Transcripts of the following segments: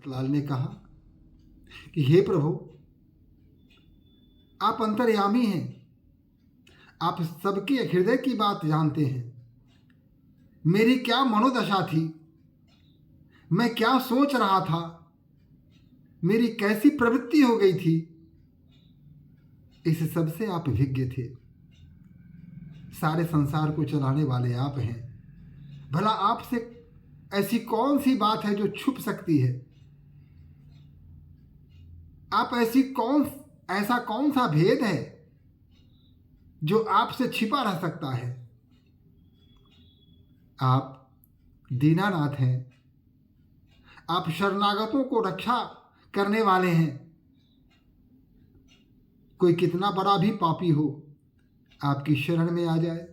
लाल ने कहा कि हे प्रभु, आप अंतर्यामी हैं, आप सबके हृदय की बात जानते हैं। मेरी क्या मनोदशा थी, मैं क्या सोच रहा था, मेरी कैसी प्रवृत्ति हो गई थी, इस सब से आप विज्ञ थे। सारे संसार को चलाने वाले आप हैं। भला आपसे ऐसी कौन सी बात है जो छुप सकती है? आप ऐसा कौन सा भेद है जो आपसे छिपा रह सकता है? आप दीनानाथ हैं, आप शरणागतों को रक्षा करने वाले हैं। कोई कितना बड़ा भी पापी हो, आपकी शरण में आ जाए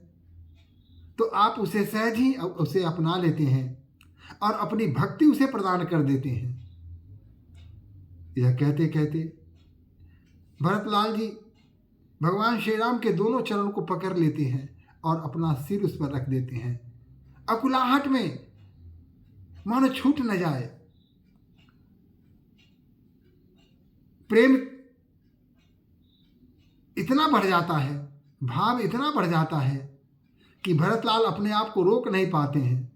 तो आप उसे सहज ही उसे अपना लेते हैं और अपनी भक्ति उसे प्रदान कर देते हैं। यह कहते कहते भरतलाल जी भगवान श्री राम के दोनों चरण को पकड़ लेते हैं और अपना सिर उस पर रख देते हैं। अकुलाहट में मानो छूट न जाए। प्रेम इतना बढ़ जाता है, भाव इतना बढ़ जाता है कि भरतलाल अपने आप को रोक नहीं पाते हैं।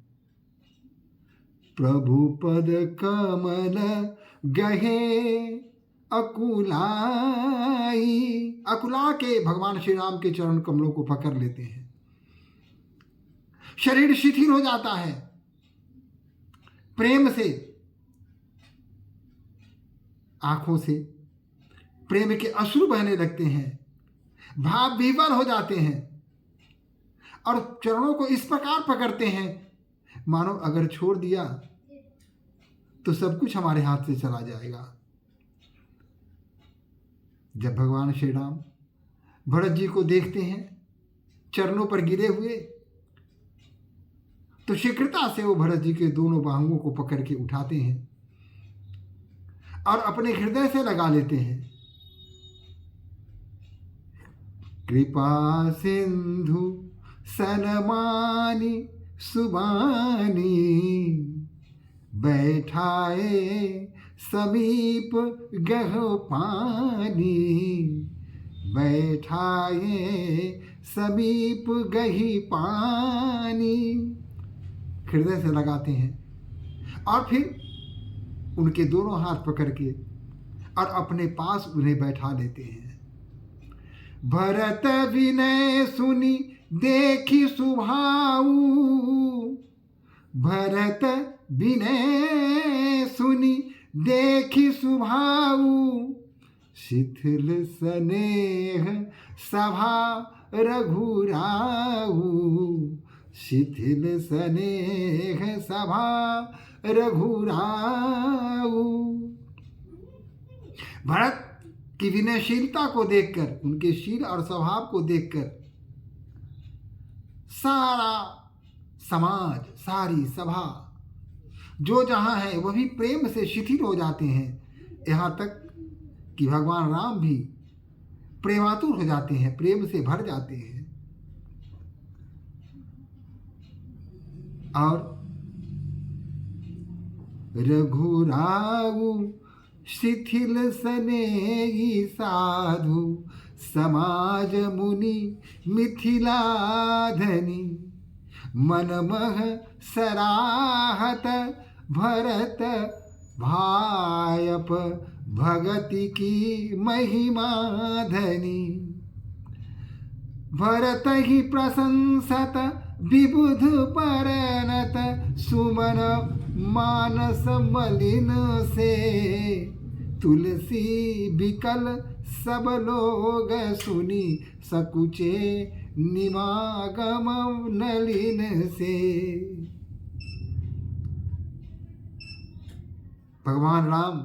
प्रभु पद कमल गहे अकुलाई, अकुला के भगवान श्री राम के चरण कमलों को पकड़ लेते हैं। शरीर शिथिल हो जाता है, प्रेम से आंखों से प्रेम के अश्रु बहने लगते हैं, भाव विह्वल हो जाते हैं और चरणों को इस प्रकार पकड़ते हैं मानो अगर छोड़ दिया तो सब कुछ हमारे हाथ से चला जाएगा। जब भगवान श्री राम भरत जी को देखते हैं चरणों पर गिरे हुए, तो शीघ्रता से वो भरत जी के दोनों बाहुओं को पकड़ के उठाते हैं और अपने हृदय से लगा लेते हैं। कृपा सिंधु सनमानी सुबानी, बैठाए समीप गह पानी, बैठाए समीप गही पानी। हृदय से लगाते हैं और फिर उनके दोनों हाथ पकड़ के और अपने पास उन्हें बैठा लेते हैं। भरत विनय सुनी देखी सुभाऊ, भरत विनय सुनी देखी सुभाऊ, शिथिल स्नेह सभा रघुराऊ, शिथिल स्नेह सभा रघुराऊ। भरत की विनयशीलता को देखकर, उनके शील और स्वभाव को देखकर सारा समाज, सारी सभा जो जहाँ है वह भी प्रेम से शिथिल हो जाते हैं। यहाँ तक कि भगवान राम भी प्रेमातुर हो जाते हैं, प्रेम से भर जाते हैं। और रघुराऊ शिथिल स्नेही साधु, समाज मुनि मिथिलाधनी, मनमह सराहत भरत भायप, भगति की महिमा धनी। भरत ही प्रशंसत विबुध परनत, सुमन मानस मलिन से, तुलसी बिकल सब लोग सुनी, सकुचे निमागम नलिन से। भगवान राम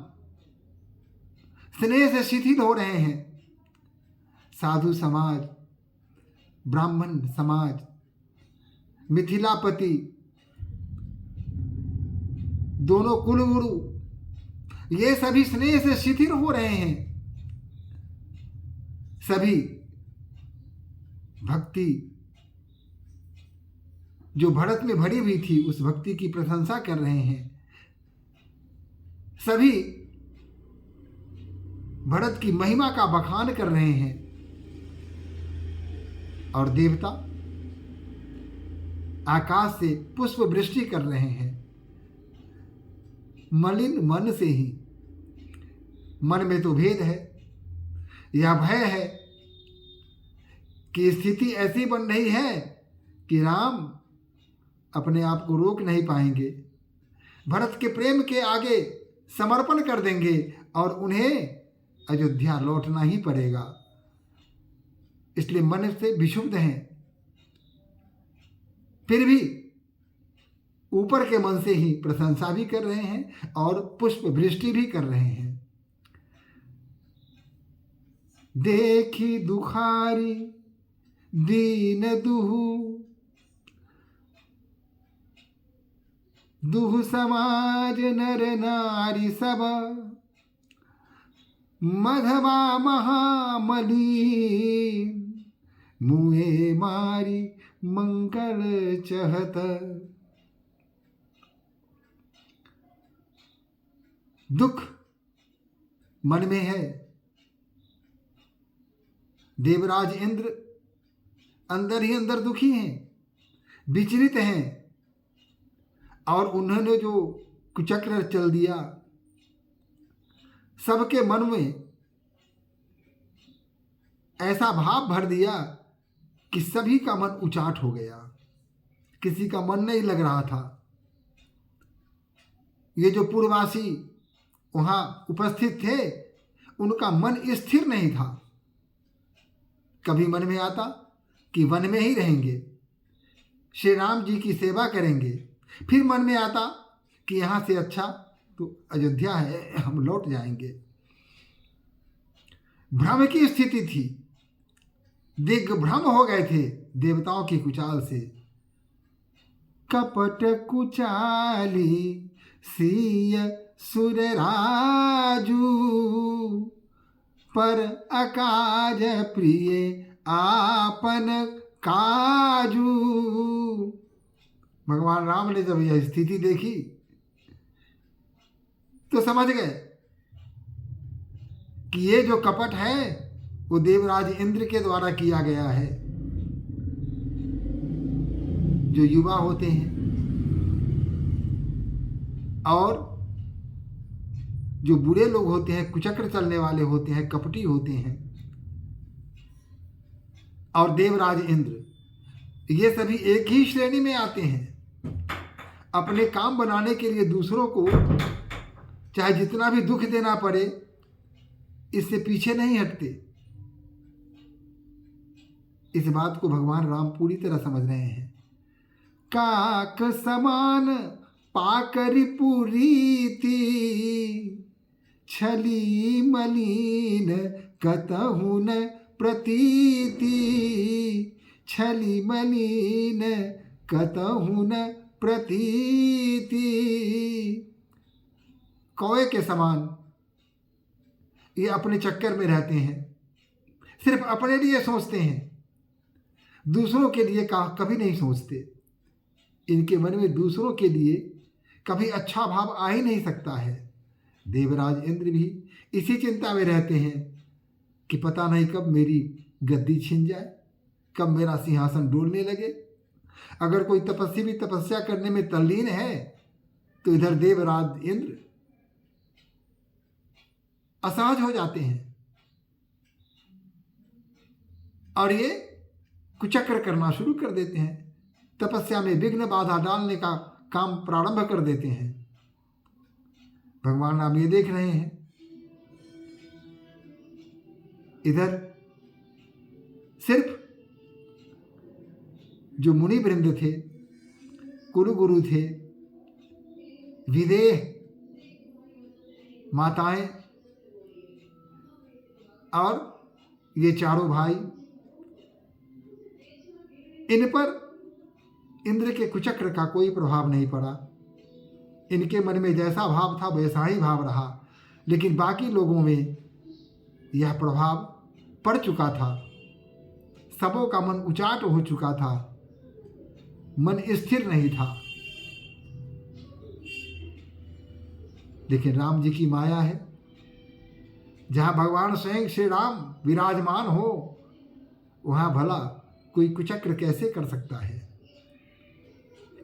स्नेह से शिथिल हो रहे हैं। साधु समाज, ब्राह्मण समाज, मिथिलापति, दोनों कुलगुरु, ये सभी स्नेह से शिथिल हो रहे हैं। सभी भक्ति जो भरत में भरी हुई थी उस भक्ति की प्रशंसा कर रहे हैं। सभी भरत की महिमा का बखान कर रहे हैं और देवता आकाश से पुष्प वृष्टि कर रहे हैं। मलिन मन से ही, मन में तो भेद है, यह भय है कि स्थिति ऐसी बन रही है कि राम अपने आप को रोक नहीं पाएंगे, भरत के प्रेम के आगे समर्पण कर देंगे और उन्हें अयोध्या लौटना ही पड़ेगा। इसलिए मन से विक्षुब्ध हैं, फिर भी ऊपर के मन से ही प्रशंसा भी कर रहे हैं और पुष्प वृष्टि भी कर रहे हैं। देखी दुखारी दीन दुहु, दुहु समाज नर नारी सब, मधवा महामली मुए मारी मंगल चहत। दुख मन में है। देवराज इंद्र अंदर ही अंदर दुखी हैं, विचलित हैं और उन्होंने जो कुचक्र चल दिया, सबके मन में ऐसा भाव भर दिया कि सभी का मन उचाट हो गया, किसी का मन नहीं लग रहा था। ये जो पूर्ववासी वहाँ उपस्थित थे, उनका मन स्थिर नहीं था। कभी मन में आता कि वन में ही रहेंगे, श्री राम जी की सेवा करेंगे, फिर मन में आता कि यहाँ से अच्छा तो अयोध्या है, हम लौट जाएंगे। भ्रम की स्थिति थी, दिग्भ्रम हो गए थे देवताओं की कुचाल से। कपट कुचाली सीय सुर राजू, पर अकाज प्रिय आपन काजू। भगवान राम ने जब यह स्थिति देखी तो समझ गए कि ये जो कपट है वो देवराज इंद्र के द्वारा किया गया है। जो युवा होते हैं और जो बुरे लोग होते हैं, कुचक्र चलने वाले होते हैं, कपटी होते हैं, और देवराज इंद्र, ये सभी एक ही श्रेणी में आते हैं। अपने काम बनाने के लिए दूसरों को चाहे जितना भी दुख देना पड़े, इससे पीछे नहीं हटते। इस बात को भगवान राम पूरी तरह समझ रहे हैं। काक समान पाकरि पुरीति, छली मलिन कतहु न प्रतीति, छली मलिन कतहु न प्रतीति। कौवे के समान ये अपने चक्कर में रहते हैं, सिर्फ अपने लिए सोचते हैं, दूसरों के लिए कभी नहीं सोचते। इनके मन में दूसरों के लिए कभी अच्छा भाव आ ही नहीं सकता है। देवराज इंद्र भी इसी चिंता में रहते हैं कि पता नहीं कब मेरी गद्दी छिन जाए, कब मेरा सिंहासन डोलने लगे। अगर कोई तपस्वी भी तपस्या करने में तल्लीन है तो इधर देवराज इंद्र असहज हो जाते हैं और ये कुचक्र करना शुरू कर देते हैं, तपस्या में विघ्न बाधा डालने का काम प्रारंभ कर देते हैं। भगवान राम ये देख रहे हैं। इधर सिर्फ जो मुनि वृंद थे, कुरुगुरु थे, विदेह माताएं और ये चारों भाई, इन पर इंद्र के कुचक्र का कोई प्रभाव नहीं पड़ा। इनके मन में जैसा भाव था वैसा ही भाव रहा, लेकिन बाकी लोगों में यह प्रभाव पड़ चुका था। सबों का मन उचाट हो चुका था, मन स्थिर नहीं था। लेकिन राम जी की माया है, जहाँ भगवान स्वयं श्री राम विराजमान हो वहाँ भला कोई कुचक्र कैसे कर सकता है,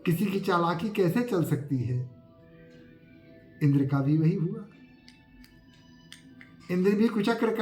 किसी की चालाकी कैसे चल सकती है। इंद्र का भी वही हुआ, इंद्र भी कुचक्र कर